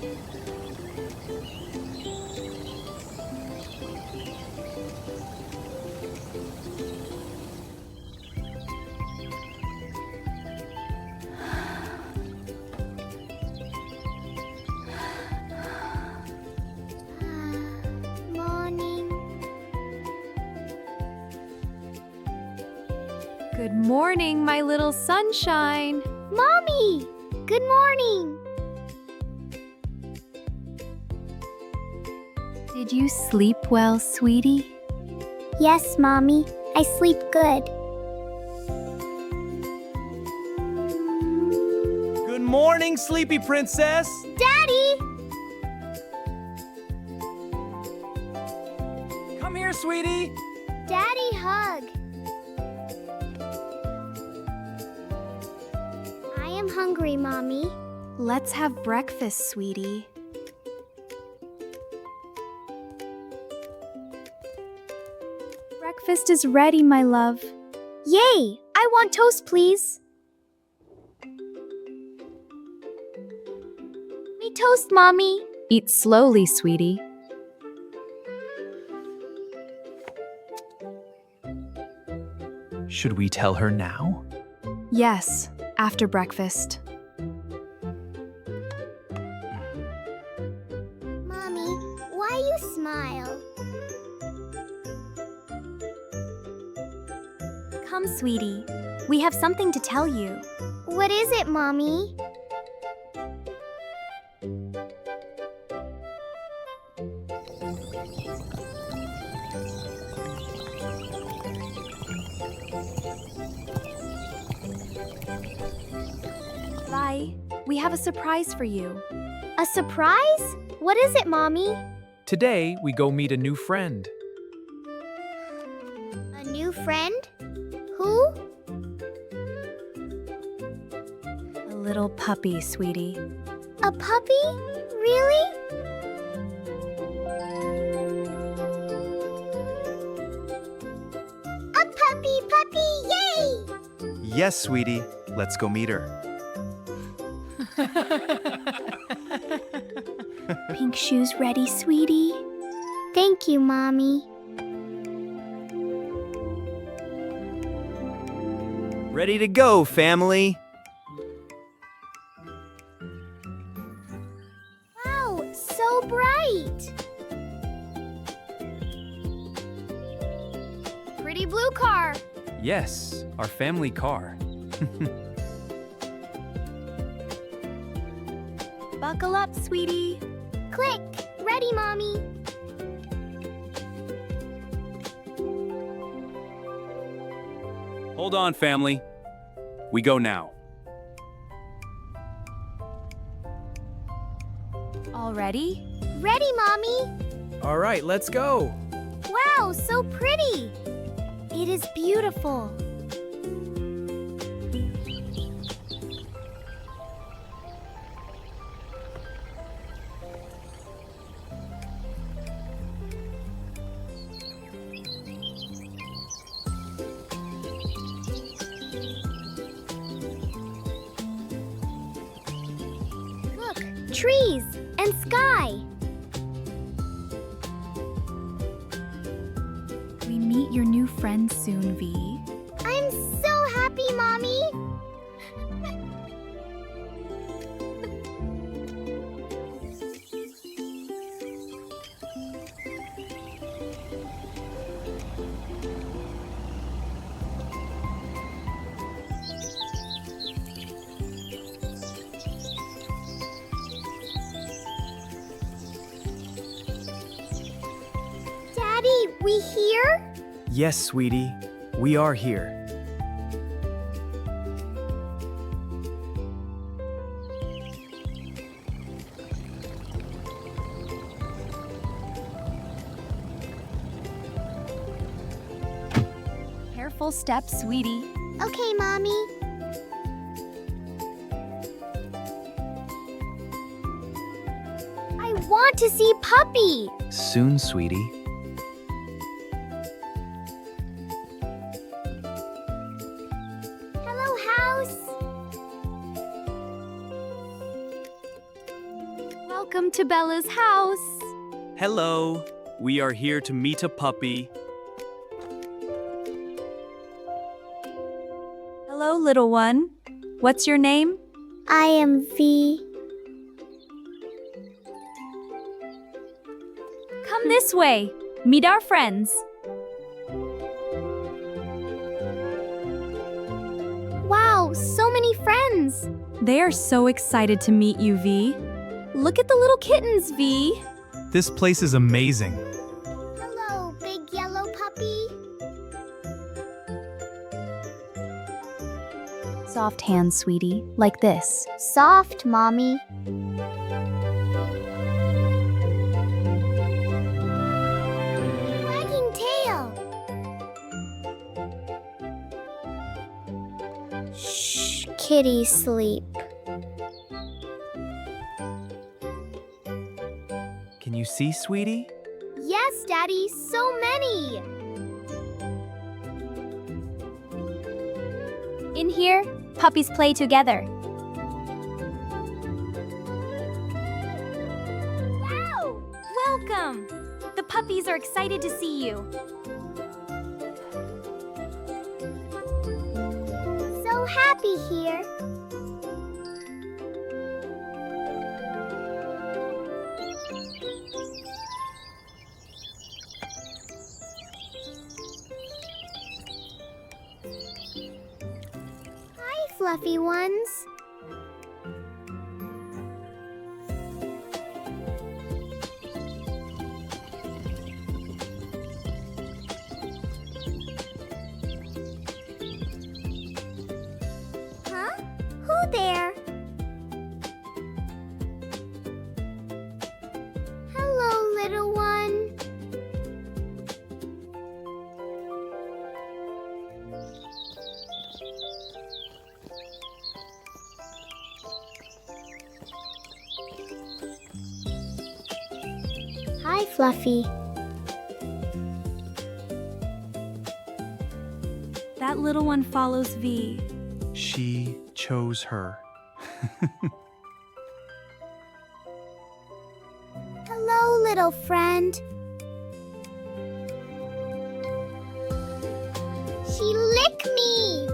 Good morning, my little sunshine. Mommy! Good morning! Did you sleep well, sweetie? Yes, Mommy. I sleep good. Good morning, sleepy princess. Daddy! Come here, sweetie. Daddy, hug. I am hungry, Mommy. Let's have breakfast, sweetie. Breakfast is ready, my love. Yay! I want toast, please. Me toast, Mommy. Eat slowly, sweetie. Should we tell her now? Yes, after breakfast. Mommy, why you smile? Come, sweetie. We have something to tell you. What is it, Mommy? Vi, we have a surprise for you. A surprise? What is it, Mommy? Today, we go meet a new friend. A new friend? Who? A little puppy, sweetie. A puppy? Really? A puppy, yay! Yes, sweetie. Let's go meet her. Pink shoes ready, sweetie? Thank you, Mommy. Ready to go, family. Wow, so bright! Pretty blue car. Yes, our family car. Buckle up, sweetie. Click! Ready, Mommy. Hold on, family. We go now. All ready? Ready, Mommy. All right, let's go. Wow, so pretty! It is beautiful. Look, trees and sky. We meet your new friend soon, Vi. I'm so happy, Mommy. Daddy, we here? Yes, sweetie. We are here. Careful steps, sweetie. Okay, Mommy. I want to see Puppy. Soon, sweetie. Hello, house. Welcome to Bella's house. Hello. We are here to meet a puppy. Hello, little one. What's your name? I am V. Come this way. Meet our friends. Wow, so many friends. They are so excited to meet you, V. Look at the little kittens, V. This place is amazing. Hello, big yellow puppy. Soft hands, sweetie, like this. Soft, Mommy. Wagging tail. Shh, kitty sleep. Can you see, sweetie? Yes, Daddy, so many. In here, puppies play together. Wow! Welcome! The puppies are excited to see you. So happy here. Hi, fluffy ones. Huh? Who there? Hello, little one. Hi, Fluffy. That little one follows V. She chose her. Hello, little friend. She licked me.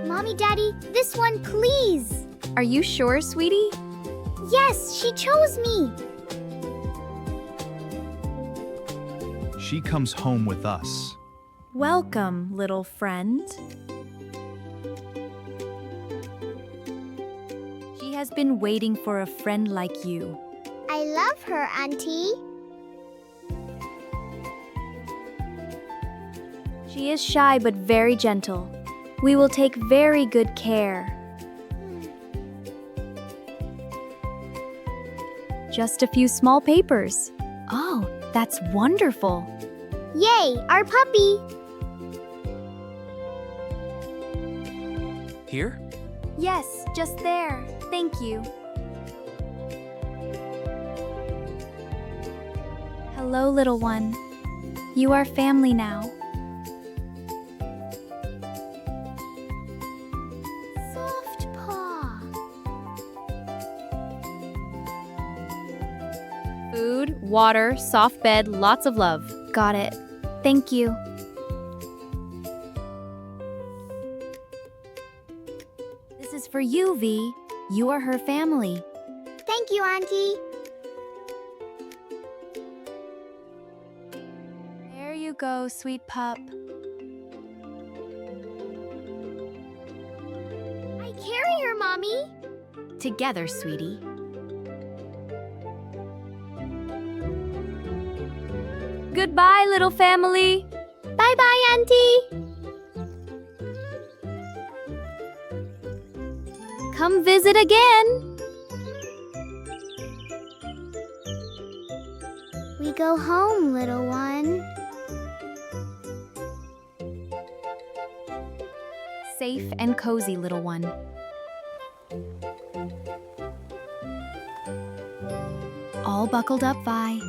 Mommy, Daddy, this one, please. Are you sure, sweetie? Yes, she chose me. She comes home with us. Welcome, little friend. She has been waiting for a friend like you. I love her, Auntie. She is shy but very gentle. We will take very good care. Just a few small papers. Oh, that's wonderful. Yay, our puppy. Here? Yes, just there. Thank you. Hello, little one. You are family now. Soft paw. Food, water, soft bed, lots of love. Got it. Thank you. This is for you, V. You are her family. Thank you, Auntie. There you go, sweet pup. I carry her, Mommy. Together, sweetie. Goodbye, little family. Bye-bye, Auntie. Come visit again. We go home, little one. Safe and cozy, little one. All buckled up, Vi.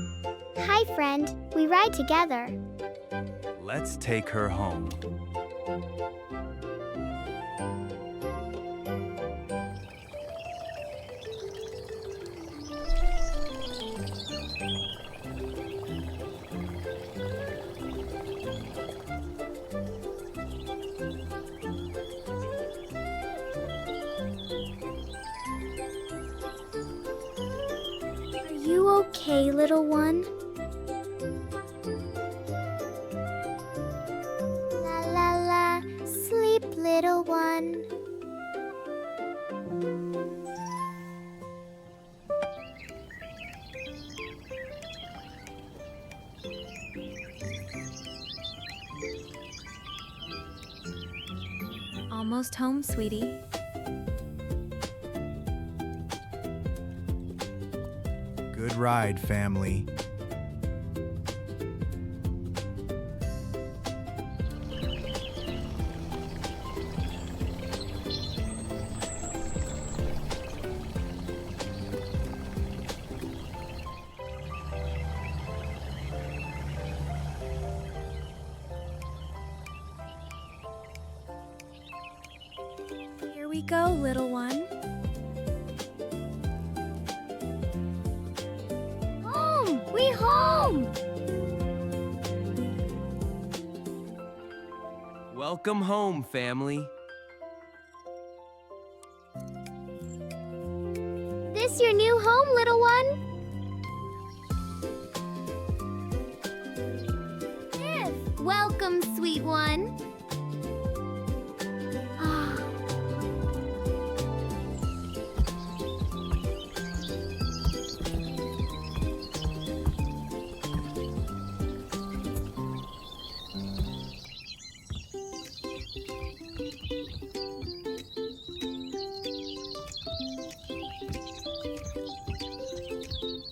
Hi, friend. We ride together. Let's take her home. okay, little one? La la la, sleep, little one. Almost home, sweetie. Good ride, family. Here we go, little one. Home! We home! Welcome home, family. This your new home, little one? Yes. Welcome, sweet one. Ah.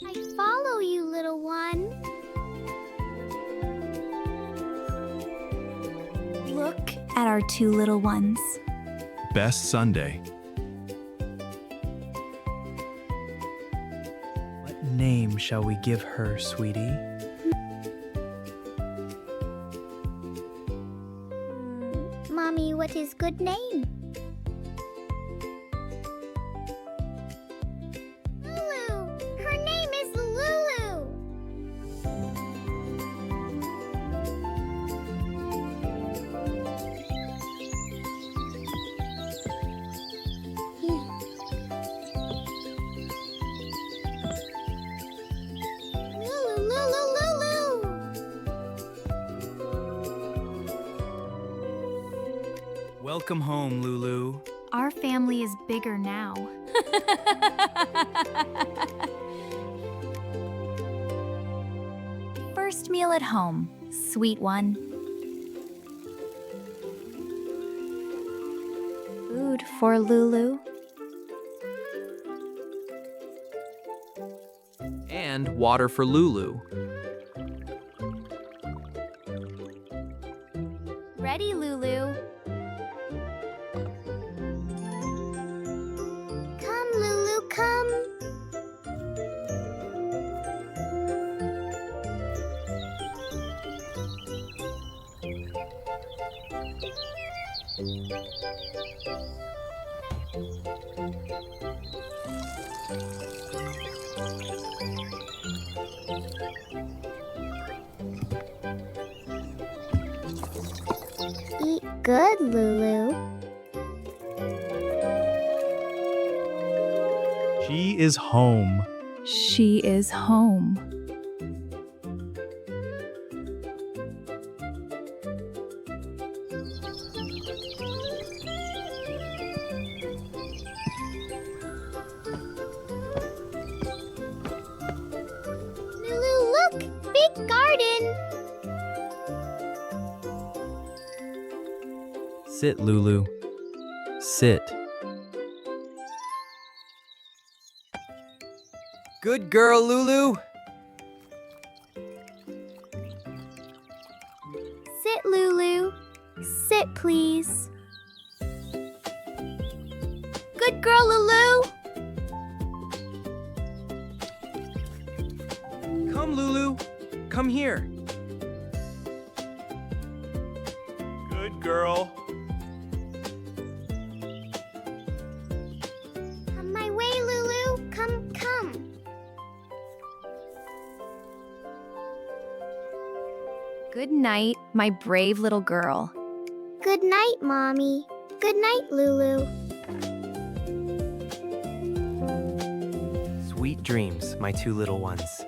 I follow you, little one. Look at our two little ones. Best Sunday. What name shall we give her, sweetie? Mommy, what is good name? Lulu! Her name is Lulu! Lulu, Lulu, Lulu! Welcome home, Lulu. Our family is bigger now. First meal at home, sweet one. Food for Lulu. And water for Lulu. Ready, Lulu. Come, Lulu, come! Eat good, Lulu. She is home. She is home. Lulu, look! Big garden! Sit, Lulu. Sit. Good girl, Lulu. Sit, Lulu. Sit, please. Good girl, Lulu. Come, Lulu. Come here. Good girl. Come my way, Lulu. Come, come. Good night, my brave little girl. Good night, Mommy. Good night, Lulu. Sweet dreams, my two little ones.